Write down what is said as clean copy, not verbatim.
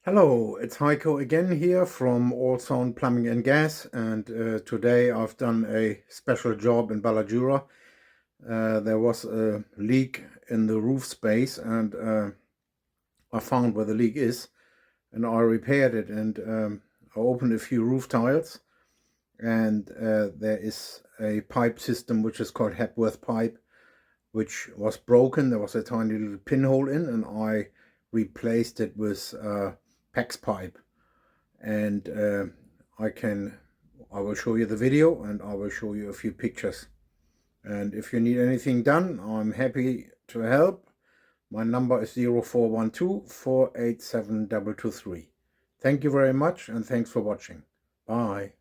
Hello, it's Heiko again here from All Sound Plumbing and Gas, and today I've done a special job in Ballajura. There was a leak in the roof space, and I found where the leak is, and I repaired it, and I opened a few roof tiles, and there is a pipe system which is called Hepworth pipe, which was broken. There was a tiny little pinhole in, and I replaced it with PEX pipe. And I will show you the video, and I will show you a few pictures. And if you need anything done, I'm happy to help. My number is 0412 487 223. Thank you very much, and thanks for watching. Bye.